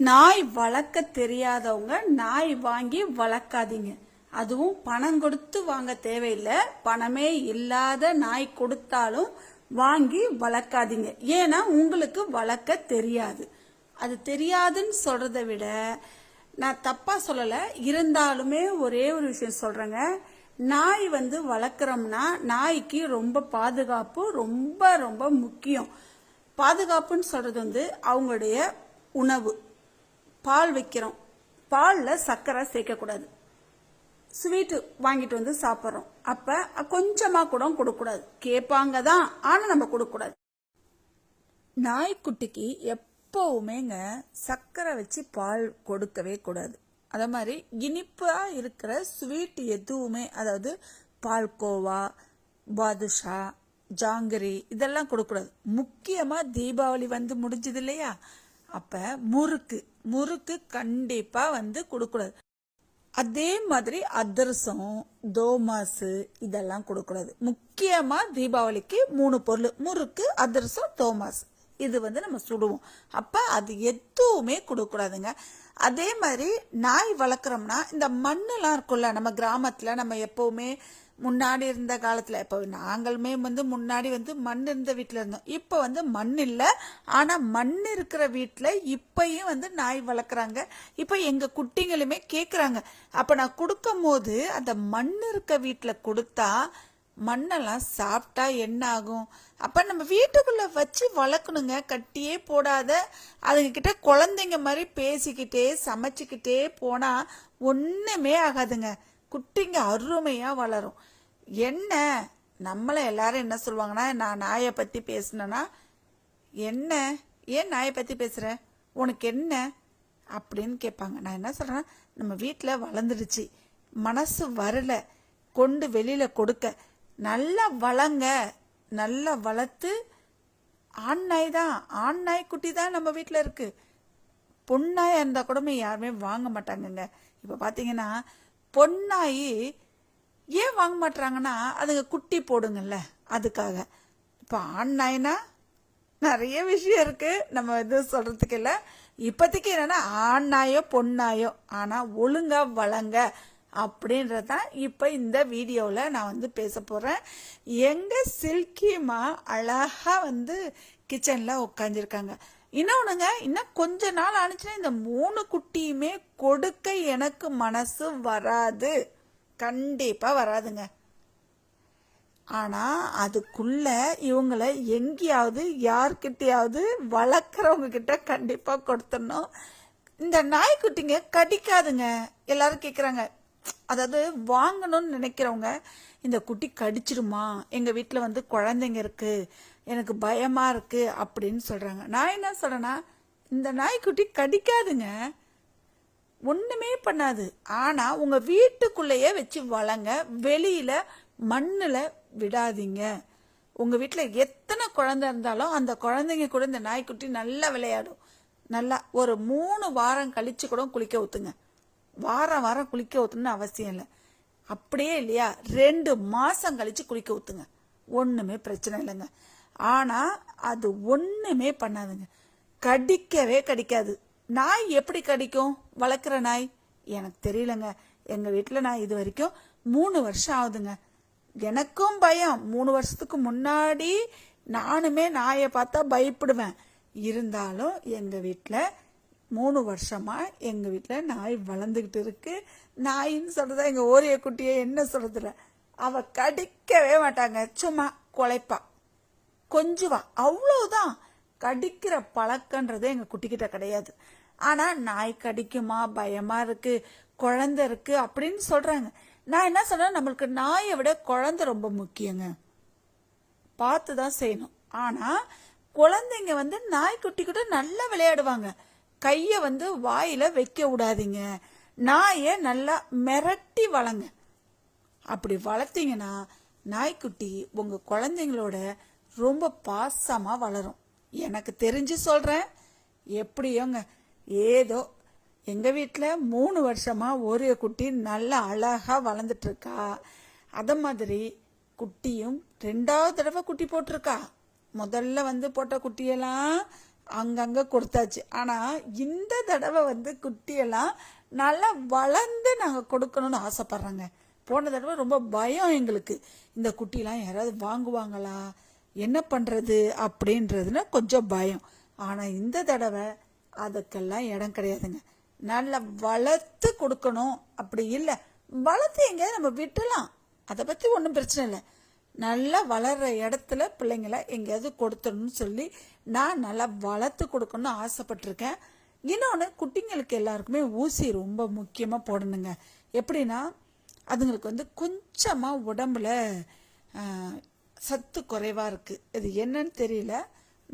நாய் வளர்க்க தெரியாதவங்க நாய் வாங்கி வளர்க்காதீங்க. அதுவும் பணம் கொடுத்து வாங்க தேவையில்லை. பணமே இல்லாத நாய் கொடுத்தாலும் வாங்கி வளர்க்காதீங்க. ஏன்னா உங்களுக்கு வளர்க்க தெரியாது. அது தெரியாதுன்னு சொல்றதை விட நான் தப்பா சொல்லல, இருந்தாலுமே ஒரே ஒரு விஷயம் சொல்றேங்க. நாய் வளர்க்குறோம்னா நாய்க்கு ரொம்ப பாதுகாப்பு ரொம்ப ரொம்ப முக்கியம். பாதுகாப்புன்னு சொல்றது அவங்களுடைய உணவு. பால் வைக்கிறோம், பாலில் சர்க்கரை சேர்க்கக்கூடாது. ஸ்வீட்டு வாங்கிட்டு சாப்பிட்றோம், அப்போ கொஞ்சமாக கூட கொடுக்கக்கூடாது. கேட்பாங்க தான், ஆனால் நம்ம கொடுக்கக்கூடாது. நாய்க்குட்டிக்கு எப்பவுமேங்க சர்க்கரை வச்சு பால் கொடுக்கவே கூடாது. அதே மாதிரி இனிப்பாக இருக்கிற ஸ்வீட் எதுவுமே, அதாவது பால்கோவா, பாதுஷா, ஜாங்கிரி இதெல்லாம் கொடுக்கக்கூடாது. முக்கியமாக தீபாவளி முடிஞ்சது இல்லையா, அப்போ முறுக்கு கண்டிப்பாக கொடுக்கக்கூடாது. அதே மாதிரி அதிரசம், தோமாசு இதெல்லாம் கொடுக்கக்கூடாது. முக்கியமாக தீபாவளிக்கு 3 பொருள்: முறுக்கு, அதிரசம், தோமாசு. இது நம்ம சுடுவோம். அப்போ அது எதுவுமே கொடுக்கக்கூடாதுங்க. அதே மாதிரி நாய் வளர்க்குறோம்னா இந்த மண்ணெல்லாம் இருக்கும்ல, நம்ம கிராமத்தில் நம்ம எப்போவுமே முன்னாடி இருந்த காலத்தில், இப்போ நாங்களுமே முன்னாடி மண் இருந்த வீட்டில் இருந்தோம். இப்போ மண் இல்லை, ஆனால் மண் இருக்கிற வீட்டில் இப்பயும் நாய் வளர்க்குறாங்க. இப்போ எங்கள் குட்டிங்களுமே கேட்குறாங்க. அப்போ நான் கொடுக்கும் போது அந்த மண் இருக்க வீட்டில் கொடுத்தா மண்ணெல்லாம் சாப்பிட்டா என்ன ஆகும்? அப்போ நம்ம வீட்டுக்குள்ளே வச்சு வளர்க்கணுங்க. கட்டியே போடாத, அதுங்கக்கிட்ட குழந்தைங்க மாதிரி பேசிக்கிட்டே சமைச்சிக்கிட்டே போனால் ஒன்றுமே ஆகாதுங்க. குட்டிங்க அருமையாக வளரும். என்ன நம்மளை எல்லாரும் என்ன சொல்லுவாங்கன்னா, நான் நாயை பற்றி பேசினேன்னா, என்ன ஏன் நாயை பற்றி பேசுகிற, உனக்கு என்ன அப்படின்னு கேட்பாங்க. நான் என்ன சொல்கிறேன்னா, நம்ம வீட்டில் வளர்ந்துடுச்சு, மனசு வரல, கொண்டு வெளியில் கொடுக்க நல்லா வளங்க. நல்லா வளர்த்து ஆண் நாய் தான், ஆண் நாய்க்குட்டி தான் நம்ம வீட்டில் இருக்குது. பொன்னாயாக இருந்தால் கூட யாருமே வாங்க மாட்டாங்கங்க. இப்போ பார்த்தீங்கன்னா பொன்னாயி ஏன் வாங்க மாட்டாங்கன்னா, அதுங்க குட்டி போடுங்கல்ல, அதுக்காக. இப்போ ஆண் நாய்னா நிறைய விஷயம் இருக்கு, நம்ம இது சொல்றதுக்கு இல்லை. இப்போதைக்கு என்னன்னா ஆண் நாயோ பொன்னாயோ, ஆனால் ஒழுங்கா வளங்க அப்படின்றதான் இப்போ இந்த வீடியோவில் நான் பேச போகிறேன். எங்கள் சில்கிமா அழகாக கிச்சனில் உட்காந்துருக்காங்க. இன்னொன்னுங்க, இன்னும் கொஞ்ச நாள் ஆனிச்சுன்னா இந்த 3 குட்டியுமே கொடுக்க எனக்கு மனசு வராது, கண்டிப்பா வராதுங்க. ஆனா அதுக்குள்ள இவங்களை எங்கேயாவது யார்கிட்டயாவது வளர்க்குறவங்க கிட்ட கண்டிப்பா கொடுத்துடணும். இந்த நாய்க்குட்டிங்க கடிக்காதுங்க. எல்லாரும் கேட்குறாங்க, அதாவது வாங்கணும்னு நினைக்கிறவங்க, இந்த குட்டி கடிச்சிருமா, எங்க வீட்டில் குழந்தைங்க இருக்கு, எனக்கு பயமா இருக்கு அப்படின்னு சொல்றாங்க. நான் என்ன சொல்றேன்னா, இந்த நாய்க்குட்டி கடிக்காதுங்க, ஒண்ணுமே பண்ணாது. ஆனா உங்க வீட்டுக்குள்ளேயே வச்சு வளங்க, வெளியில மண்ணுல விடாதீங்க. உங்க வீட்டுல எத்தனை குழந்தை இருந்தாலும் அந்த குழந்தைங்க கூட இந்த நாய்க்குட்டி நல்லா விளையாடும். நல்லா ஒரு 3 வாரம் கழிச்சு கூட குளிக்க ஊத்துங்க. வாரம் வாரம் குளிக்க ஊத்துன்னு அவசியம் இல்லை. அப்படியே இல்லையா 2 மாசம் கழிச்சு குளிக்க ஊத்துங்க, ஒண்ணுமே பிரச்சனை இல்லைங்க. ஆனா அது ஒண்ணுமே பண்ணாதுங்க, கடிக்கவே கடிக்காது. நாய் எப்படி கடிக்கும்? வளர்க்குற நாய் எனக்கு தெரியலங்க. எங்க வீட்டில் நான் இது வரைக்கும் 3 வருஷம் ஆகுதுங்க. எனக்கும் பயம். 3 வருஷத்துக்கு முன்னாடி நானுமே நாயை பார்த்தா பயப்படுவேன். இருந்தாலும் எங்க வீட்டில் 3 வருஷமா எங்க வீட்டில் நாய் வளர்ந்துகிட்டு இருக்கு. நாயின்னு சொல்றதா எங்க ஓரிய குட்டியை என்ன சொல்றதுல, அவ கடிக்கவே மாட்டாங்க, சும்மா குலைப்பா, கொஞ்சுவா, அவ்வளவுதான். கடிக்கிற பழக்கன்றது எங்க குட்டிக்கிட்ட கிடையாது. ஆனா நாய் கடிக்குமா, பயமா இருக்கு, குழந்தை இருக்கு அப்படின்னு சொல்றாங்க. நான் என்ன சொல்றேன், நம்மளுக்கு நாயை விட குழந்தை ரொம்ப முக்கியங்க. பார்த்துதான் செய்யணும். ஆனா குழந்தைங்க நாய்க்குட்டி கூட நல்லா விளையாடுவாங்க. கைய வாயில வைக்க விடாதீங்க. நாயை நல்லா மிரட்டி வளங்க. அப்படி வளர்த்தீங்கன்னா நாய்க்குட்டி உங்க குழந்தைங்களோட ரொம்ப பாசமா வளரும். எனக்கு தெரிஞ்சு சொல்றேன். எப்படியோங்க, ஏதோ எங்க வீட்டில் 3 வருஷமா ஒரு குட்டி நல்லா அழகா வளர்ந்துட்டு இருக்கா. அத மாதிரி குட்டியும் 2வது தடவை குட்டி போட்டிருக்கா. முதல்ல போட்ட குட்டியெல்லாம் அங்கங்கே கொடுத்தாச்சு. ஆனால் இந்த தடவை வந்து குட்டியெல்லாம் நல்லா வளர்ந்து நாங்கள் கொடுக்கணும்னு ஆசைப்பட்றோங்க. போன தடவை ரொம்ப பயம் எங்களுக்கு, இந்த குட்டிலாம் யாராவது வாங்குவாங்களா, என்ன பண்ணுறது அப்படின்றதுன்னா கொஞ்சம் பயம். ஆனால் இந்த தடவை அதுக்கெல்லாம் இடம் கிடையாதுங்க. நல்லா வளர்த்து கொடுக்கணும். அப்படி இல்லை வளர்த்து எங்கேயாவது நம்ம விட்டுலாம், அதை பற்றி ஒன்றும் பிரச்சனை இல்லை. நல்லா வளர்கிற இடத்துல பிள்ளைங்களை எங்கேயாவது கொடுத்துடணும்னு சொல்லி நான் நல்லா வளர்த்து கொடுக்கணும்னு ஆசைப்பட்டிருக்கேன். இன்னொன்று, குட்டிங்களுக்கு எல்லாருக்குமே ஊசி ரொம்ப முக்கியமாக போடணுங்க. எப்படின்னா அதுங்களுக்கு வந்து கொஞ்சமாக உடம்புல சத்து குறைவாக இருக்குது. இது என்னன்னு தெரியல.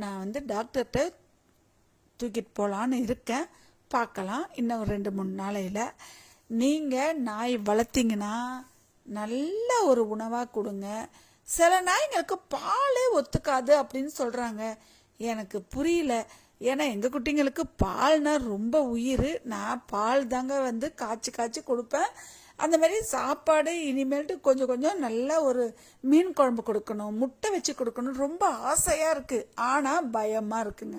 நான் வந்து டாக்டர்கிட்ட தூக்கிட்டு போகலான்னு இருக்கேன். பார்க்கலாம் இன்னும் 2-3 நாளையில். நீங்கள் நாய் வளர்த்திங்கன்னா நல்ல ஒரு உணவாக கொடுங்க. சில நாய்ங்களுக்கு பால் ஒத்துக்காது அப்படின்னு சொல்கிறாங்க. எனக்கு புரியல. ஏன்னா எங்கள் குட்டிங்களுக்கு பால்னா ரொம்ப உயிர். நான் பால் தாங்க வந்து காய்ச்சி காய்ச்சி கொடுப்பேன். அந்த மாதிரி சாப்பாடு இனிமேல்ட்டு கொஞ்சம் கொஞ்சம் நல்ல ஒரு மீன் குழம்பு கொடுக்கணும், முட்டை வச்சு கொடுக்கணும் ரொம்ப ஆசையாக இருக்குது. ஆனால் பயமாக இருக்குங்க.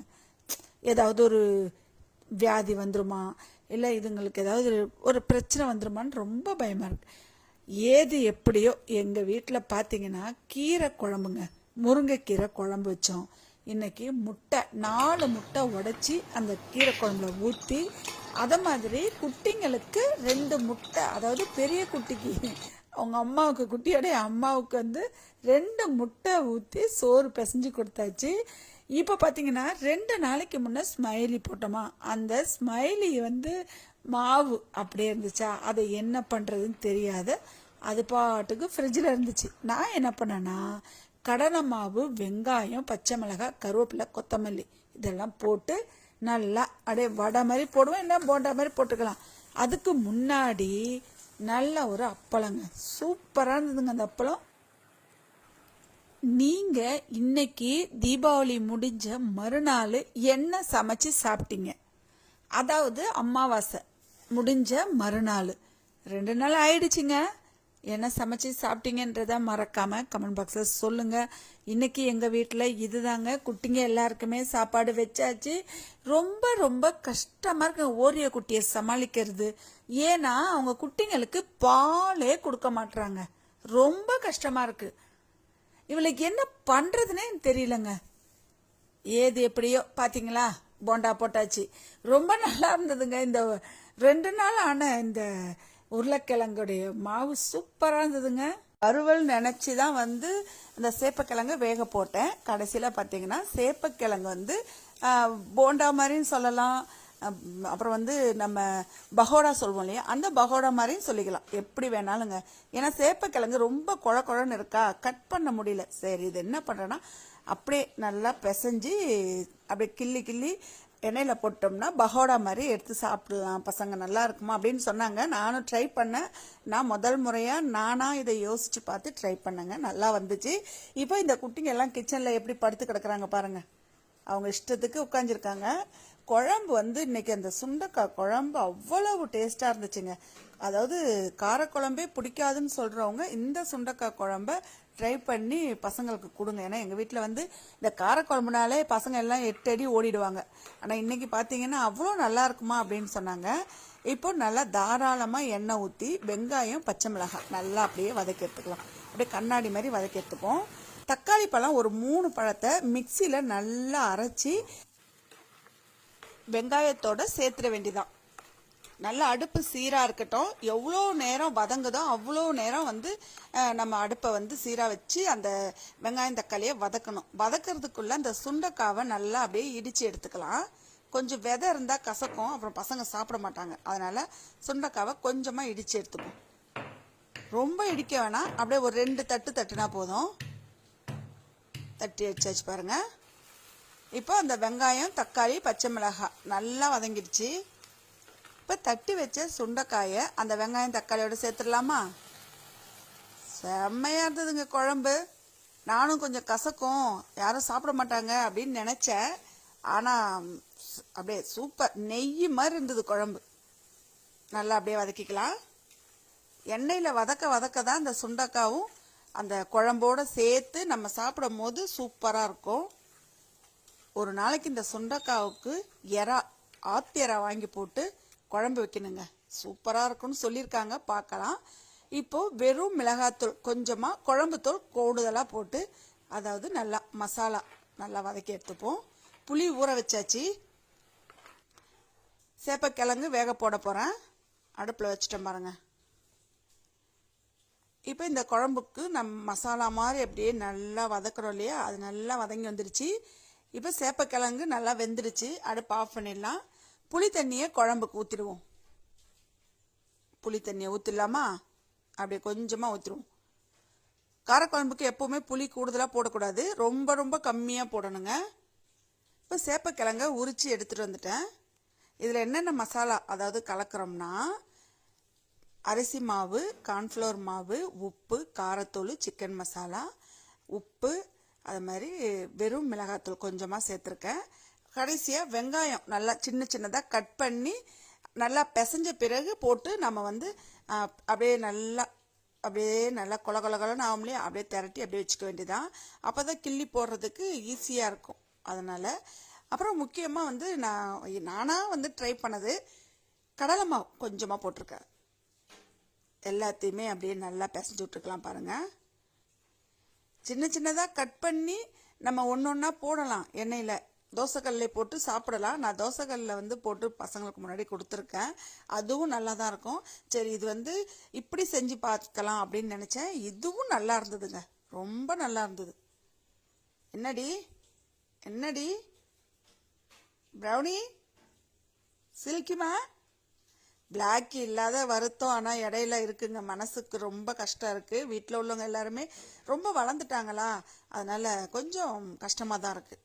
ஏதாவது ஒரு வியாதி வந்துருமா, இல்லை இதுங்களுக்கு ஏதாவது ஒரு பிரச்சனை வந்துருமான்னு ரொம்ப பயமாக இருக்குது. ஏது எப்படியோ எங்கள் வீட்டில் பார்த்தீங்கன்னா கீரை குழம்புங்க, முருங்கைக்கீரை குழம்பு வச்சோம். இன்னைக்கு முட்டை 4 முட்டை உடைச்சி அந்த கீரை குழம்புல ஊற்றி, அதை மாதிரி குட்டிங்களுக்கு 2 முட்டை, அதாவது பெரிய குட்டிக்கு அவங்க அம்மாவுக்கு, குட்டியோடைய அம்மாவுக்கு வந்து 2 முட்டை ஊற்றி சோறு பிசைஞ்சு கொடுத்தாச்சு. இப்போ பார்த்தீங்கன்னா 2 நாளைக்கு முன்னே ஸ்மைலி போட்டோமா, அந்த ஸ்மைலி வந்து மாவு அப்படியே இருந்துச்சா, அதை என்ன பண்ணுறதுன்னு தெரியாது, அது பாட்டுக்கு ஃப்ரிட்ஜில் இருந்துச்சு. நான் என்ன பண்ணேன்னா கடலை மாவு, வெங்காயம், பச்சை மிளகாய், கருவேப்பிலை, கொத்தமல்லி இதெல்லாம் போட்டு நல்லா அப்படியே வடை மாதிரி போடுவோம், இல்லை போண்டா மாதிரி போட்டுக்கலாம். அதுக்கு முன்னாடி நல்ல ஒரு அப்பளங்க, சூப்பராக இருந்ததுங்க அந்த அப்பளம். நீங்கள் இன்னைக்கு தீபாவளி முடிஞ்ச மறுநாள் என்ன சமைச்சு சாப்பிட்டீங்க? அதாவது அமாவாசை முடிஞ்ச மறுநாள் 2 நாள் ஆயிடுச்சுங்க. என்ன சமைச்சு சாப்பிட்டீங்கன்றத மறக்காமல் கமெண்ட் பாக்ஸில் சொல்லுங்கள். இன்றைக்கி எங்கள் வீட்டில் இதுதாங்க. குட்டிங்க எல்லாருக்குமே சாப்பாடு வச்சாச்சு. ரொம்ப ரொம்ப கஷ்டமாக இருக்கு ஓரிய குட்டியை சமாளிக்கிறது. ஏன்னா அவங்க குட்டிங்களுக்கு பாலே கொடுக்க மாட்டுறாங்க. ரொம்ப கஷ்டமாக இருக்குது. இவளுக்கு என்ன பண்ணுறதுனே தெரியலங்க. ஏது எப்படியோ பார்த்தீங்களா, போண்டா போட்டாச்சு. ரொம்ப நல்லா இருந்ததுங்க. இந்த 2 நாள் ஆன இந்த உருளைக்கிழங்குடைய மாவு சூப்பராக இருந்ததுங்க. வறுவல் நினச்சி தான் வந்து அந்த சேப்பக்கிழங்கு வேக போட்டேன். கடைசியில் பார்த்தீங்கன்னா சேப்பக்கிழங்கு வந்து போண்டா மாதிரின்னு சொல்லலாம், அப்புறம் வந்து நம்ம பகோடா சொல்லுவோம் இல்லையா, அந்த பகோடா மாதிரியும் சொல்லிக்கலாம், எப்படி வேணாலுங்க. ஏன்னா சேப்பக்கிழங்கு ரொம்ப குழ குழன்னு இருக்கா, கட் பண்ண முடியல. சரி, இது என்ன பண்ணுறேன்னா அப்படியே நல்லா பிசைஞ்சு அப்படியே கிள்ளி கிள்ளி எண்ணெயில் போட்டோம்னா பகோடா மாதிரி எடுத்து சாப்பிடலாம், பசங்க நல்லா இருக்குமா அப்படின்னு சொன்னாங்க. நானும் ட்ரை பண்ணேன். நான் முதல் முறையாக நானாக இதை யோசித்து பார்த்து ட்ரை பண்ணேங்க. நல்லா வந்துச்சு. இப்போ இந்த குட்டிங்க எல்லாம் கிச்சனில் எப்படி படுத்து கிடக்குறாங்க பாருங்கள். அவங்க இஷ்டத்துக்கு உட்காந்துருக்காங்க. குழம்பு வந்து இன்னைக்கு அந்த சுண்டைக்காய் குழம்பு அவ்வளவு டேஸ்ட்டாக இருந்துச்சுங்க. அதாவது காரக்குழம்பே பிடிக்காதுன்னு சொல்கிறவங்க இந்த சுண்டைக்காய் குழம்ப ட்ரை பண்ணி பசங்களுக்கு கொடுங்க. ஏன்னா எங்கள் வீட்டில் வந்து இந்த காரக்குழம்புனாலே பசங்க எல்லாம் 8 அடி ஓடிடுவாங்க. ஆனால் இன்றைக்கி பார்த்தீங்கன்னா அவ்வளோ நல்லா இருக்குமா அப்படின்னு சொன்னாங்க. இப்போ நல்லா தாராளமாக எண்ணெய் ஊற்றி வெங்காயம், பச்சை மிளகாய் நல்லா அப்படியே வதக்கி எடுத்துக்கலாம். அப்படியே கண்ணாடி மாதிரி வதக்கி எடுத்துப்போம். தக்காளி பழம் ஒரு 3 பழத்தை மிக்சியில் நல்லா அரைச்சி வெங்காயத்தோட சேர்த்துட வேண்டியதான். நல்லா அடுப்பு சீராக இருக்கட்டும். எவ்வளோ நேரம் வதங்குதோ அவ்வளோ நேரம் வந்து நம்ம அடுப்பை வந்து சீராக வச்சு அந்த வெங்காயம் தக்காளியை வதக்கணும். வதக்கிறதுக்குள்ளே அந்த சுண்டைக்காவை நல்லா அப்படியே இடித்து எடுத்துக்கலாம். கொஞ்சம் விதை இருந்தால் கசக்கும், அப்புறம் பசங்க சாப்பிட மாட்டாங்க. அதனால் சுண்டைக்காவை கொஞ்சமாக இடித்து எடுத்துப்போம். ரொம்ப இடிக்க வேணாம், அப்படியே ஒரு 2 தட்டு தட்டுனா போதும். தட்டி வச்சாச்சு பாருங்கள். இப்போ அந்த வெங்காயம், தக்காளி, பச்சை மிளகாய் நல்லா வதங்கிடுச்சு. இப்போ தட்டி வச்ச சுண்டைக்காயை அந்த வெங்காயம் தக்காளியோடு சேர்த்துடலாமா? செம்மையாக இருந்ததுங்க குழம்பு. நானும் கொஞ்சம் கசக்கும், யாரும் சாப்பிட மாட்டாங்க அப்படின்னு நினச்சேன். ஆனால் அப்படியே சூப்பர், நெய் மாதிரி இருந்தது குழம்பு. நல்லா அப்படியே வதக்கிக்கலாம். எண்ணெயில் வதக்க வதக்க தான் அந்த சுண்டைக்காவும் அந்த குழம்போடு சேர்த்து நம்ம சாப்பிடும் போது சூப்பராக இருக்கும். ஒரு நாளைக்கு இந்த சுண்டக்காவுக்கு ஆத்து எறா வாங்கி போட்டு குழம்பு வைக்கணுங்க. சூப்பராக இருக்கும்னு சொல்லியிருக்காங்க, பார்க்கலாம். இப்போது வெறும் மிளகாத்தூள் கொஞ்சமாக, குழம்பு தூள் கூடுதலாக போட்டு, அதாவது நல்லா மசாலா நல்லா வதக்கி எடுத்துப்போம். புளி ஊற வச்சாச்சு. சேப்பக்கிழங்கு வேக போட போகிறேன். அடுப்பில் வச்சுட்டேன் பாருங்க. இப்போ இந்த குழம்புக்கு நம்ம மசாலா மாதிரி அப்படியே நல்லா வதக்குறோம் இல்லையா, அது நல்லா வதங்கி வந்துருச்சு. இப்போ சேப்பக்கிழங்கு நல்லா வெந்துருச்சு. அடுப்பு ஆஃப் பண்ணிடலாம். புளி தண்ணியை குழம்புக்கு ஊற்றிடுவோம். புளி தண்ணியை ஊற்றிடலாமா? அப்படியே கொஞ்சமாக ஊற்றிடுவோம். காரக்குழம்புக்கு எப்போவுமே புளி கூடுதலாக போடக்கூடாது, ரொம்ப ரொம்ப கம்மியாக போடணுங்க. இப்போ சேப்பக்கிழங்க உரித்து எடுத்துகிட்டு வந்துட்டேன். இதில் என்னென்ன மசாலா அதாவது கலக்கிறோம்னா, அரிசி மாவு, கார்ன்ஃப்ளவர் மாவு, உப்பு, காரத்தூள், சிக்கன் மசாலா, உப்பு, அது மாதிரி வெறும் மிளகாத்தூள் கொஞ்சமாக சேர்த்துருக்கேன். கடைசியாக வெங்காயம் நல்லா சின்ன சின்னதாக கட் பண்ணி நல்லா பிசைஞ்ச பிறகு போட்டு நம்ம வந்து அப்படியே நல்லா கொல கொலன்னு ஆகும்லையே, அப்படியே திரட்டி அப்படியே வச்சுக்க வேண்டியதான். அப்போ தான் கிள்ளி போடுறதுக்கு ஈஸியாக இருக்கும். அதனால் அப்புறம் முக்கியமாக வந்து நானாக வந்து ட்ரை பண்ணது கடலை மாவு கொஞ்சமாக போட்டிருக்கேன். எல்லாத்தையுமே அப்படியே நல்லா பிசைஞ்சு விட்டுருக்கலாம் பாருங்கள். சின்ன சின்னதாக கட் பண்ணி நம்ம ஒன்று ஒன்றா போடலாம். எண்ணெயில் தோசைக்கல்லை போட்டு சாப்பிடலாம். நான் தோசைக்கல்லில் வந்து போட்டு பசங்களுக்கு முன்னாடி கொடுத்துருக்கேன். அதுவும் நல்லா தான் இருக்கும். சரி, இது வந்து இப்படி செஞ்சு பார்க்கலாம் அப்படின்னு நினச்சேன். இதுவும் நல்லா இருந்ததுங்க, ரொம்ப நல்லா இருந்தது. என்னடி ப்ரௌனி சில்கிமா? பிளாக் இல்லாத வருத்தம் ஆனால் இடையில இருக்குங்க. மனசுக்கு ரொம்ப கஷ்டம் இருக்குது. வீட்டில் உள்ளவங்க எல்லாருமே ரொம்ப வளர்ந்துட்டாங்களா, அதனால் கொஞ்சம் கஷ்டமாக தான் இருக்குது.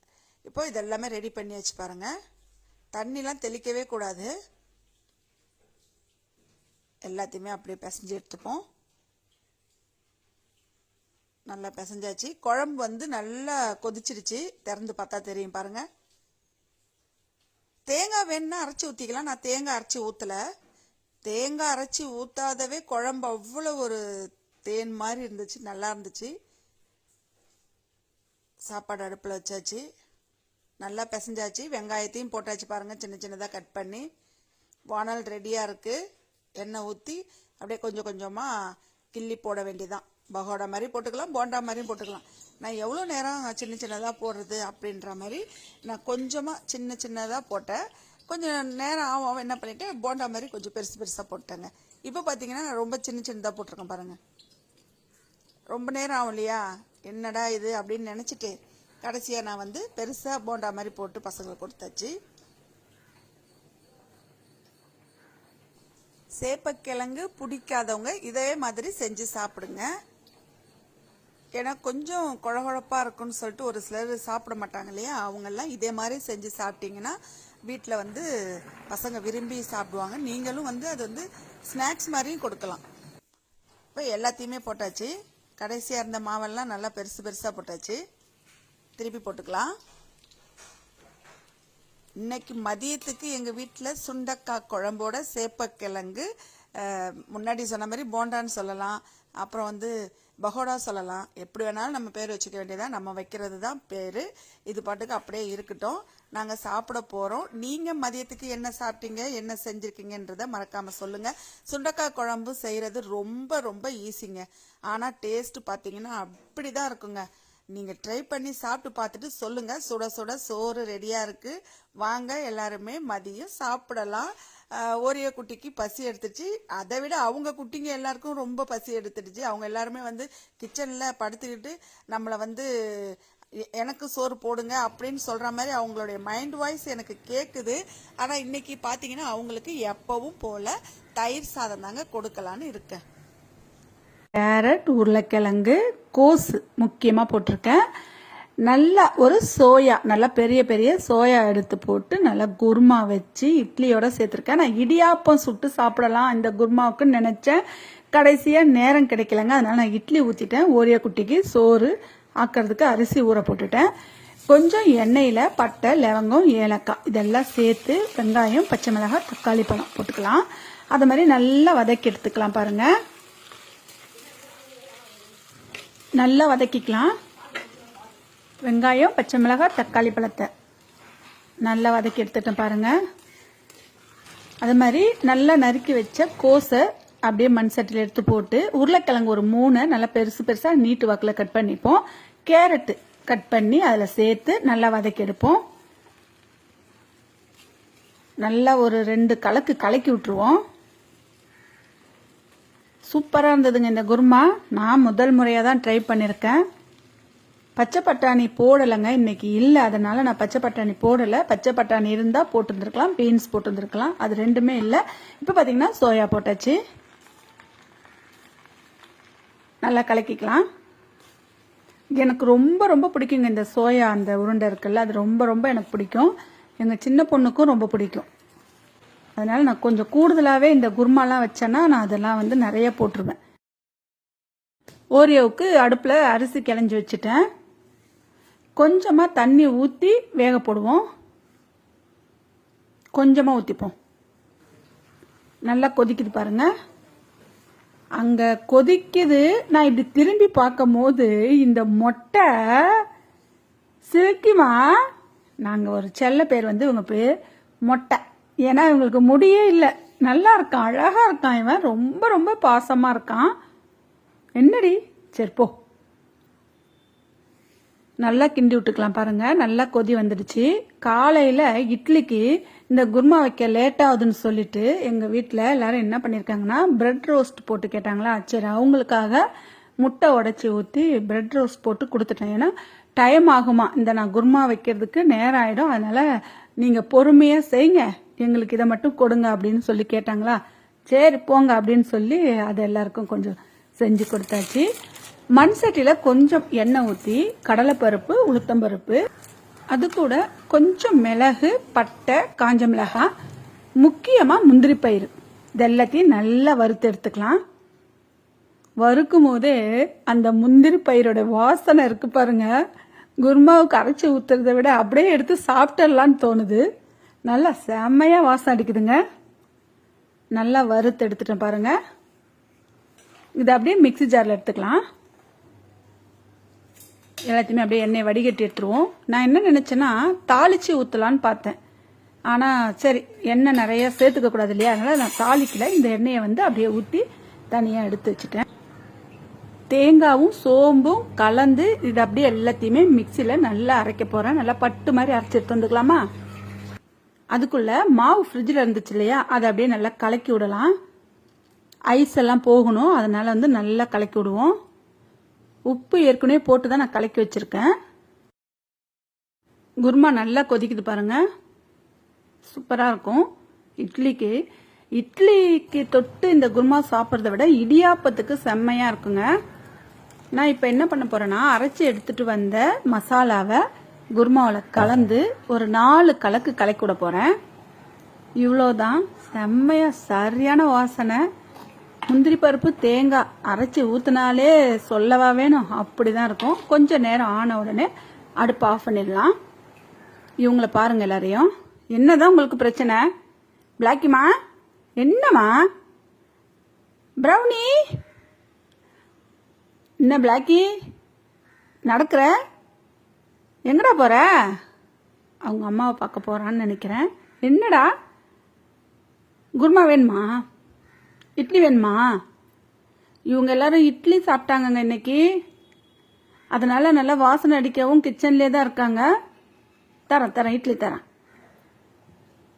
இப்போ இதெல்லாமே ரெடி பண்ணி வச்சு பாருங்கள். தண்ணிலாம் தெளிக்கவே கூடாது. எல்லாத்தையுமே அப்படியே பிசைஞ்சு எடுத்துப்போம். நல்லா பிசைஞ்சாச்சு. குழம்பு வந்து நல்லா கொதிச்சிருச்சு. திறந்து பார்த்தா தெரியும் பாருங்கள். தேங்காய் வேணுன்னா அரைச்சி ஊற்றிக்கலாம். நான் தேங்காய் அரைச்சி ஊற்றலை. தேங்காய் அரைச்சி ஊற்றாதவே குழம்பு அவ்வளோ ஒரு தேன் மாதிரி இருந்துச்சு, நல்லா இருந்துச்சு. சாப்பாடு அடுப்பில் வச்சாச்சு. நல்லா பிசைஞ்சாச்சு. வெங்காயத்தையும் போட்டாச்சு பாருங்கள், சின்ன சின்னதாக கட் பண்ணி. வானல் ரெடியாக இருக்குது. எண்ணெய் ஊற்றி அப்படியே கொஞ்சம் கொஞ்சமாக கிள்ளி போட வேண்டியதான். பகோடா மாதிரி போட்டுக்கலாம், போண்டா மாதிரியும் போட்டுக்கலாம். நான் எவ்வளோ நேரம் சின்ன சின்னதாக போடுறது அப்படின்ற மாதிரி நான் கொஞ்சமாக சின்ன சின்னதாக போட்டேன். கொஞ்சம் நேரம் ஆகும், என்ன பண்ணிவிட்டேன், போண்டா மாதிரி கொஞ்சம் பெருசாக போட்டேங்க. இப்போ பார்த்தீங்கன்னா நான் ரொம்ப சின்ன சின்னதாக போட்டிருக்கேன் பாருங்கள். ரொம்ப நேரம் ஆகும் இல்லையா, என்னடா இது அப்படின்னு நினச்சிட்டு கடைசியாக நான் வந்து பெருசாக போண்டா மாதிரி போட்டு பசங்களுக்கு கொடுத்தாச்சு. சேப்பக்கிழங்கு பிடிக்காதவங்க இதே மாதிரி செஞ்சு சாப்பிடுங்க. ஏன்னா கொஞ்சம் குழகுழப்பாக இருக்குன்னு சொல்லிட்டு ஒரு சிலர் சாப்பிட மாட்டாங்க இல்லையா, அவங்கெல்லாம் இதே மாதிரி செஞ்சு சாப்பிட்டீங்கன்னா வீட்டில் வந்து பசங்க விரும்பி சாப்பிடுவாங்க. நீங்களும் வந்து அது வந்து ஸ்நாக்ஸ் மாதிரியும் கொடுக்கலாம். இப்போ எல்லாத்தையுமே போட்டாச்சு. கடைசியாக இருந்த மாவெல்லாம் நல்லா பெருசாக போட்டாச்சு. திருப்பி போட்டுக்கலாம். இன்னைக்கு மதியத்துக்கு எங்கள் வீட்டில் சுண்டக்காய் குழம்போட சேப்பக்கிழங்கு, முன்னாடி சொன்ன மாதிரி போண்டான்னு சொல்லலாம், அப்புறம் வந்து பகோடா சொல்லலாம், எப்படி வேணாலும் நம்ம பேர் வச்சுக்க வேண்டியதான். நம்ம வைக்கிறது தான் பேர். இது பாட்டுக்கு அப்படியே இருக்கட்டும். நாங்கள் சாப்பிட போகிறோம். நீங்கள் மதியத்துக்கு என்ன சாப்பிட்டீங்க, என்ன செஞ்சுருக்கீங்கன்றதை மறக்காமல் சொல்லுங்கள். சுண்டக்காய் குழம்பு செய்கிறது ரொம்ப ரொம்ப ஈஸிங்க. ஆனால் டேஸ்ட்டு பார்த்தீங்கன்னா அப்படி தான் இருக்குங்க. நீங்கள் ட்ரை பண்ணி சாப்பிட்டு பார்த்துட்டு சொல்லுங்கள். சுட சுட சோறு ரெடியாக இருக்குது. வாங்க எல்லாருமே மதியம் சாப்பிடலாம். ஓரியோ குட்டிக்கு பசி எடுத்துடுச்சு. அதை விட அவங்க குட்டிங்க எல்லாருக்கும் ரொம்ப பசி எடுத்துடுச்சு. அவங்க எல்லாருமே வந்து கிச்சனில் படுத்துக்கிட்டு நம்மளை வந்து எனக்கு சோறு போடுங்க அப்படின்னு சொல்கிற மாதிரி அவங்களுடைய மைண்ட் வாய்ஸ் எனக்கு கேட்குது. ஆனால் இன்றைக்கி பார்த்தீங்கன்னா அவங்களுக்கு எப்பவும் போல் தயிர் சாதம் தாங்க கொடுக்கலான்னு இருக்கேன். கேரட், உருளைக்கிழங்கு, கோஸு முக்கியமாக போட்டிருக்கேன். நல்லா ஒரு சோயா, நல்லா பெரிய பெரிய சோயா எடுத்து போட்டு நல்லா குருமா வச்சு இட்லியோட சேர்த்துருக்கேன். நான் இடியாப்பம் சுட்டு சாப்பிடலாம் இந்த குருமாவுக்குன்னு நினச்சேன். கடைசியாக நேரம் கிடைக்கலங்க, அதனால் நான் இட்லி ஊற்றிட்டேன். ஓரிய குட்டிக்கு சோறு ஆக்கிறதுக்கு அரிசி ஊற போட்டுட்டேன். கொஞ்சம் எண்ணெயில் பட்டை, லவங்கம், ஏலக்காய் இதெல்லாம் சேர்த்து வெங்காயம், பச்சை மிளகாய், தக்காளி பழம் போட்டுக்கலாம். அது மாதிரி நல்லா வதக்கி எடுத்துக்கலாம் பாருங்கள். நல்லா வதக்கிக்கலாம். வெங்காயம், பச்சை மிளகாய், தக்காளி பழத்தை நல்லா வதக்கி எடுத்துட்டேன் பாருங்கள். அது மாதிரி நல்லா நறுக்கி வச்ச கோஸை அப்படியே மண் சட்டியில் எடுத்து போட்டு, உருளைக்கிழங்கு ஒரு 3 நல்லா பெருசு பெருசாக நீட்டு வாக்கில் கட் பண்ணிப்போம். கேரட்டு கட் பண்ணி அதில் சேர்த்து நல்லா வதக்கி எடுப்போம். நல்லா ஒரு 2 கலக்கி விட்டுருவோம். சூப்பராக இருந்ததுங்க இந்த குருமா. நான் முதல் முறையாக தான் ட்ரை பண்ணியிருக்கேன். பச்சை பட்டாணி போடலைங்க, இன்னைக்கு இல்லை, அதனால நான் பச்சை பட்டாணி போடலை. பச்சை பட்டாணி இருந்தால் போட்டுருந்துருக்கலாம், பீன்ஸ் போட்டுருந்துருக்கலாம், அது ரெண்டுமே இல்லை. இப்போ பார்த்தீங்கன்னா சோயா போட்டாச்சு. நல்லா கலக்கிக்கலாம். எனக்கு ரொம்ப ரொம்ப பிடிக்குங்க இந்த சோயா, அந்த உருண்டை இருக்குல்ல, அது ரொம்ப ரொம்ப எனக்கு பிடிக்கும். எங்கள் சின்ன பொண்ணுக்கும் ரொம்ப பிடிக்கும். அதனால் நான் கொஞ்சம் கூடுதலாகவே இந்த குருமாலாம் வச்சேன்னா நான் அதெல்லாம் வந்து நிறைய போட்டுருவேன். ஓரியோவுக்கு அடுப்பில் அரிசி கிளஞ்சி வச்சுட்டேன். கொஞ்சமாக தண்ணி ஊற்றி வேக போடுவோம். கொஞ்சமாக ஊற்றிப்போம். நல்லா கொதிக்குது பாருங்க. அங்கே கொதிக்குது. நான் இப்படி திரும்பி பார்க்கும் போது இந்த மொட்டை சில்கிமா, நாங்கள் ஒரு செல்ல பேர் வந்து இவங்க பேர் மொட்டை. ஏன்னா இவங்களுக்கு முடியே இல்லை. நல்லா இருக்கான், அழகாக இருக்கான். இவன் ரொம்ப ரொம்ப பாசமாக இருக்கான். என்னடி சரி போ. நல்லா கிண்டி விட்டுக்கலாம் பாருங்க. நல்லா கொதி வந்துடுச்சு. காலையில் இட்லிக்கு இந்த குருமா வைக்க லேட் ஆகுதுன்னு சொல்லிட்டு எங்கள் வீட்டில் எல்லாரும் என்ன பண்ணியிருக்காங்கன்னா பிரெட் ரோஸ்ட் போட்டு கேட்டாங்களா. சரி, அவங்களுக்காக முட்டை உடச்சி ஊற்றி பிரெட் ரோஸ்ட் போட்டு கொடுத்துட்டேன். ஏன்னா டைம் ஆகுமா, இந்த நான் குருமா வைக்கிறதுக்கு நேரம் ஆகிடும், அதனால் நீங்கள் பொறுமையாக செய்யுங்க, எங்களுக்கு இதை மட்டும் கொடுங்க அப்படின்னு சொல்லி கேட்டாங்களா. சரி போங்க அப்படின்னு சொல்லி அதை எல்லாருக்கும் கொஞ்சம் செஞ்சு கொடுத்தாச்சு. மண் சட்டியில் கொஞ்சம் எண்ணெய் ஊற்றி கடலைப்பருப்பு, உளுத்தம்பருப்பு, அது கூட கொஞ்சம் மிளகு, பட்டை, காஞ்ச மிளகாய், முக்கியமாக முந்திரி பயிறு, இது எல்லாத்தையும் நல்லா வறுத்து எடுத்துக்கலாம். வறுக்கும் போதே அந்த முந்திரி பயிரோட வாசனை இருக்கு பாருங்க. குருமாவுக்கு அரைச்சி ஊற்றுறதை விட அப்படியே எடுத்து சாப்பிட்டுடலான்னு தோணுது. நல்லா செம்மையாக வாசனை அடிக்குதுங்க. நல்லா வறுத்து எடுத்துட்டேன் பாருங்க. இதை அப்படியே மிக்ஸி ஜாரில் எடுத்துக்கலாம். எல்லாத்தையுமே அப்படியே எண்ணெய் வடிகட்டி எடுத்துருவோம். நான் என்ன நினச்சேன்னா தாளித்து ஊற்றலான்னு பார்த்தேன். ஆனால் சரி, எண்ணெய் நிறைய சேர்த்துக்க கூடாது இல்லையா, அதனால் நான் தாளிக்கல. இந்த எண்ணெயை வந்து அப்படியே ஊற்றி தனியாக எடுத்து வச்சுட்டேன். தேங்காவும் சோம்பும் கலந்து இது அப்படியே எல்லாத்தையுமே மிக்சியில் நல்லா அரைக்க போகிறேன். நல்லா பட்டு மாதிரி அரைச்சி எடுத்து வந்துக்கலாமா. அதுக்குள்ளே மாவு ஃப்ரிட்ஜில் இருந்துச்சு இல்லையா, அதை அப்படியே நல்லா கலக்கி விடலாம். ஐஸ் எல்லாம் போகணும், அதனால் வந்து நல்லா கலக்கி விடுவோம். உப்பு ஏற்கனவே போட்டு தான் நான் கலக்கி வச்சுருக்கேன். குருமா நல்லா கொதிக்குது பாருங்க. சூப்பராக இருக்கும். இட்லிக்கு தொட்டு இந்த குருமா சாப்பிட்றத விட இடியாப்பத்துக்கு செம்மையாக இருக்குங்க. நான் இப்போ என்ன பண்ண போகிறேன்னா அரைச்சி எடுத்துகிட்டு வந்த மசாலாவை குருமாவில் கலந்து ஒரு 4 கலக்கு கலக்கி விட போகிறேன். இவ்வளோதான். செம்மையாக சரியான வாசனை. முந்திரி பருப்பு, தேங்காய் அரைச்சி ஊற்றினாலே சொல்லவா வேணும், அப்படி தான் இருக்கும். கொஞ்சம் நேரம் ஆன உடனே அடுப்பு ஆஃப் பண்ணிடலாம். இவங்கள பாருங்கள் எல்லாரையும். என்னதான் உங்களுக்கு பிரச்சனை? பிளாக்கிமா, என்னம்மா? ப்ரௌனி, என்ன பிளாக்கி நடக்கிற? எங்கடா போற? அவங்க அம்மாவை பார்க்க போறான்னு நினைக்கிறேன். என்னடா குருமா வேணுமா, இட்லி வேணுமா? இவங்க எல்லாரும் இட்லி சாப்பிட்டாங்கங்க இன்னைக்கு, அதனால நல்லா வாசனை அடிக்கவும் கிச்சன்லேயே தான் இருக்காங்க. தரேன் இட்லி தரேன்.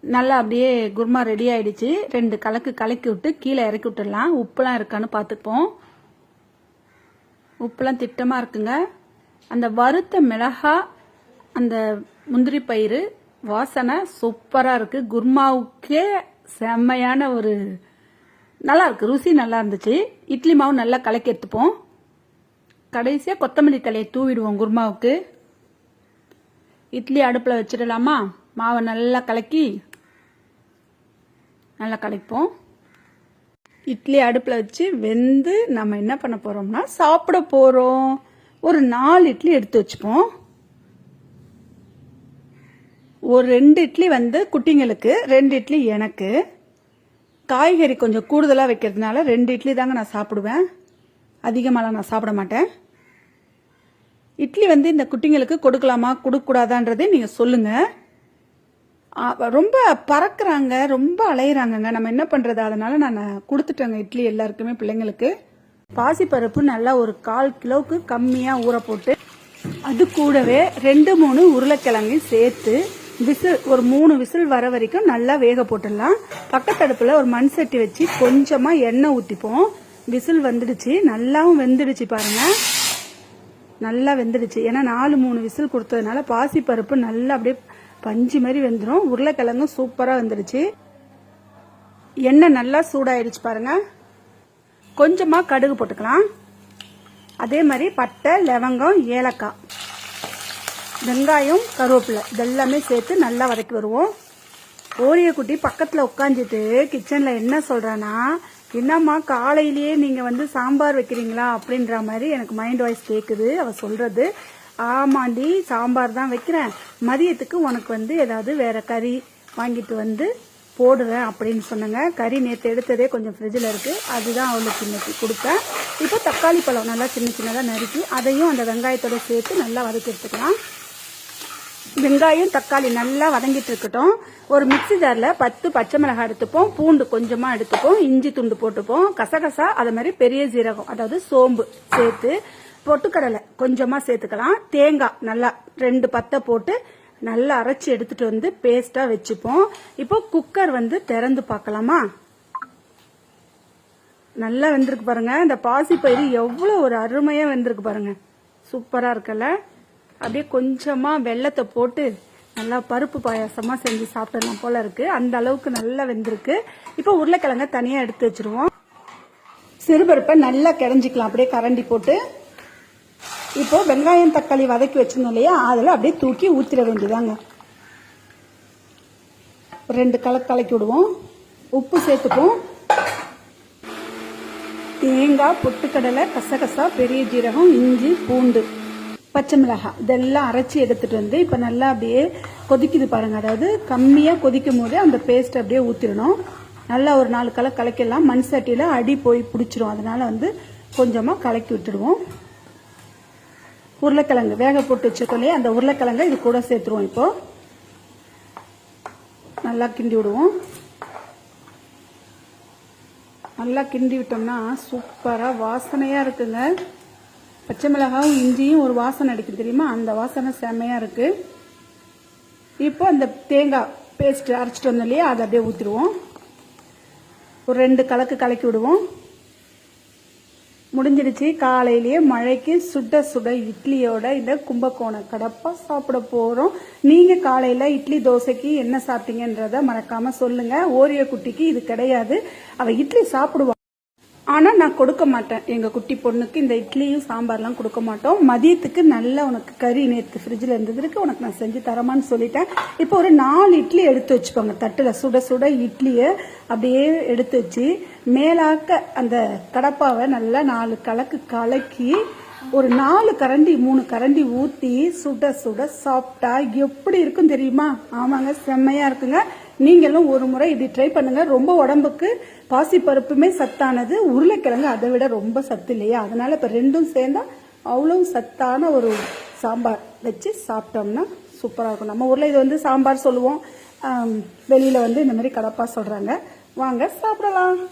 நல்லா அப்படியே குருமா ரெடி ஆயிடுச்சு. 2 கலக்கு கலக்கி விட்டு கீழே இறக்கி விட்டுடலாம். உப்புலாம் இருக்கான்னு பார்த்துப்போம். உப்புலாம் திட்டமாக இருக்குங்க. அந்த வறுத்த மிளகா, அந்த முந்திரி பயிறு வாசனை சூப்பராக இருக்குது. குருமாவுக்கே செம்மையான ஒரு நல்லா இருக்கு, ருசி நல்லா இருந்துச்சு. இட்லி மாவு நல்லா கலக்கி எடுத்துப்போம். கடைசியாக கொத்தமல்லி தலையை தூவிடுவோம் குருமாவுக்கு. இட்லி அடுப்பில் வச்சிடலாமா. மாவை நல்லா கலக்கி நல்லா கலப்போம். இட்லி அடுப்பில் வச்சு வெந்து நம்ம என்ன பண்ண போகிறோம்னா சாப்பிட போகிறோம். ஒரு 4 இட்லி எடுத்து வச்சுப்போம். ஒரு 2 இட்லி வந்து குட்டிங்களுக்கு, 2 இட்லி எனக்கு. காய்கறி கொஞ்சம் கூடுதலாக வைக்கிறதுனால 2 இட்லி தாங்க நான் சாப்பிடுவேன், அதிகமாகலாம் நான் சாப்பிட மாட்டேன். இட்லி வந்து இந்த குட்டிங்களுக்கு கொடுக்கலாமா கொடுக்கக்கூடாதான்றதே நீங்கள் சொல்லுங்கள். ரொம்ப பறக்குறாங்க, ரொம்ப அலையிறாங்கங்க. நம்ம என்ன பண்றது? அதனால நான் கொடுத்துட்டேங்க இட்லி எல்லாருக்குமே, பிள்ளைங்களுக்கு. பாசிப்பருப்பு நல்லா ஒரு 1/4 கிலோவுக்கு கம்மியா ஊற போட்டு அது கூடவே 2-3 உருளைக்கிழங்கு சேர்த்து ஒரு 3 விசில் வர வரைக்கும் நல்லா வேக போட்டுடலாம். பக்கத்தடுப்புல ஒரு மண் சட்டி வச்சு கொஞ்சமா எண்ணெய் ஊத்திப்போம். விசில் வந்துடுச்சு, நல்லாவும் வெந்துடுச்சு பாருங்க. நல்லா வெந்துடுச்சு. ஏன்னா 4-3 விசில் கொடுத்ததுனால பாசிப்பருப்பு நல்லா அப்படியே பஞ்சு மாதிரி வெந்துடும். உருளைக்கிழங்கும் சூப்பரா வந்துடுச்சு. எண்ணெய் நல்லா சூடாயிடுச்சு பாருங்க. கொஞ்சமா கடுகு போட்டுக்கலாம். அதே மாதிரி பட்டை, லவங்கம், ஏலக்காய், வெங்காயம், கருவேப்பிலை இதெல்லாமே சேர்த்து நல்லா வதக்கி வருவோம். ஓரிய குட்டி பக்கத்துல உட்காந்துட்டு கிச்சன்ல என்ன சொல்றானா, என்னம்மா காலையிலேயே நீங்க சாம்பார் வைக்கிறீங்களா அப்படின்ற மாதிரி எனக்கு மைண்ட் வாய்ஸ் கேக்குது. அவ சொல்றது, ஆமாண்டி சாம்பார் தான் வைக்கிறேன், மதியத்துக்கு உனக்கு ஏதாவது வேற கறி வாங்கிட்டு போடுவேன் அப்படின்னு சொன்னாங்க. கறி நேற்று எடுத்ததே கொஞ்சம் ஃப்ரிட்ஜில் இருக்குது, அதுதான் அவளுக்கு இன்னைக்கு கொடுத்தேன். இப்போ தக்காளி பழம் நல்லா சின்ன சின்னதாக நறுக்கி அதையும் அந்த வெங்காயத்தோட சேர்த்து நல்லா வதக்கி எடுத்துக்கலாம். வெங்காயம் தக்காளி நல்லா வதங்கிட்டு இருக்கட்டும். ஒரு மிக்சி ஜாரில் 10 பச்சை மிளகாய் எடுத்துப்போம், பூண்டு கொஞ்சமாக எடுத்துப்போம், இஞ்சி துண்டு போட்டுப்போம், கசகசா அது மாதிரி பெரிய ஜீரகம் அதாவது சோம்பு சேர்த்து, பொட்டுக்கடலை கொஞ்சமாக சேர்த்துக்கலாம். தேங்காய் நல்லா 2 பத்தை போட்டு நல்லா அரைச்சி எடுத்துட்டு பேஸ்டா வச்சுப்போம். இப்போ குக்கர் திறந்து பார்க்கலாமா? நல்லா வெந்திருக்கு பாருங்க. இந்த பாசிப்பயிறு எவ்வளவு ஒரு அருமையா வெந்திருக்கு பாருங்க, சூப்பரா இருக்குல்ல. அப்படியே கொஞ்சமா வெல்லத்தை போட்டு நல்லா பருப்பு பாயாசமா செஞ்சு சாப்பிடலாம் போல இருக்கு, அந்த அளவுக்கு நல்லா வெந்திருக்கு. இப்போ உருளைக்கிழங்க தனியா எடுத்து வச்சிருவோம். சிறுபருப்பை நல்லா கிடஞ்சிக்கலாம் அப்படியே கரண்டி போட்டு. இப்போ வெங்காயம் தக்காளி வதக்கி வச்சிருந்தோம் இல்லையா, அதில் அப்படியே தூக்கி ஊற்றிட வேண்டியதாங்க. 2 கலக்கி விடுவோம். உப்பு சேர்த்துப்போம். தேங்காய், பொட்டுக்கடலை, கசகசா, பெரிய ஜீரகம், இஞ்சி, பூண்டு, பச்சை மிளகாய் இதெல்லாம் அரைச்சி எடுத்துட்டு இப்போ நல்லா அப்படியே கொதிக்குது பாருங்க. அதாவது கம்மியாக கொதிக்கும் போதே அந்த பேஸ்ட் அப்படியே ஊற்றிடணும். நல்லா ஒரு 4 கலக்கிடலாம். மண் சட்டியில் அடி போய் பிடிச்சிரும், அதனால கொஞ்சமாக கலக்கி விட்டுடுவோம். உருளைக்கிழங்கு வேக போட்டு வச்சிருக்கோம் இல்லையா, அந்த உருளைக்கிழங்கை இது கூட சேர்த்துருவோம். இப்போ நல்லா கிண்டி விடுவோம். நல்லா கிண்டி விட்டோம்னா சூப்பரா வாசனையா இருக்குங்க. பச்சை மிளகாயும் இஞ்சியும் ஒரு வாசனை அடிக்கும் தெரியுமா, அந்த வாசனை செம்மையா இருக்கு. இப்போ அந்த தேங்காய் பேஸ்ட் அரைச்சிட்டு வந்தோம் இல்லையா, அதை அப்படியே ஊற்றிடுவோம். ஒரு 2 கலக்கி விடுவோம். முடிஞ்சிடுச்சு. காலையிலேயே மழைக்கு சுட சுட இட்லியோட இந்த கும்பகோணம் கடப்பா சாப்பிட போறோம். நீங்க காலையில இட்லி தோசைக்கு என்ன சாப்பிட்டீங்கன்றத மறக்காம சொல்லுங்க. ஓரிய குட்டிக்கு இது கிடையாது, அவ இட்லி சாப்பிடுவா, ஆனா நான் கொடுக்க மாட்டேன். எங்க குட்டி பொண்ணுக்கு இந்த இட்லியும் சாம்பார்லாம் கொடுக்க மாட்டோம். மதியத்துக்கு நல்லா உனக்கு கறி நேற்று ஃப்ரிட்ஜில் இருந்ததுக்கு உனக்கு நான் செஞ்சு தரமான்னு சொல்லிட்டேன். இப்போ ஒரு 4 இட்லி எடுத்து வச்சுக்கோங்க தட்டுல. சுட சுட இட்லியை அப்படியே எடுத்து வச்சு மேலாக்க அந்த கடப்பாவை நல்லா 4 கலக்கி ஒரு 4 கரண்டி 3 கரண்டி ஊத்தி சுட சுட சாப்பிட்டா எப்படி இருக்கும் தெரியுமா? ஆமாங்க, செம்மையா இருக்குங்க. நீங்களும் ஒரு முறை இப்படி ட்ரை பண்ணுங்க. ரொம்ப உடம்புக்கு பாசிப்பருப்புமே சத்தானது, உருளைக்கிழங்கு அதை விட ரொம்ப சத்து இல்லையா, அதனால இப்ப 2ம் சேர்ந்தா அவ்வளவு சத்தான ஒரு சாம்பார் வச்சு சாப்பிட்டோம்னா சூப்பரா இருக்கும். நம்ம ஊர்ல இது சாம்பார் சொல்லுவோம், வெளியில இந்த மாதிரி கடப்பா சொல்றாங்க. வாங்க சாப்பிடலாம்.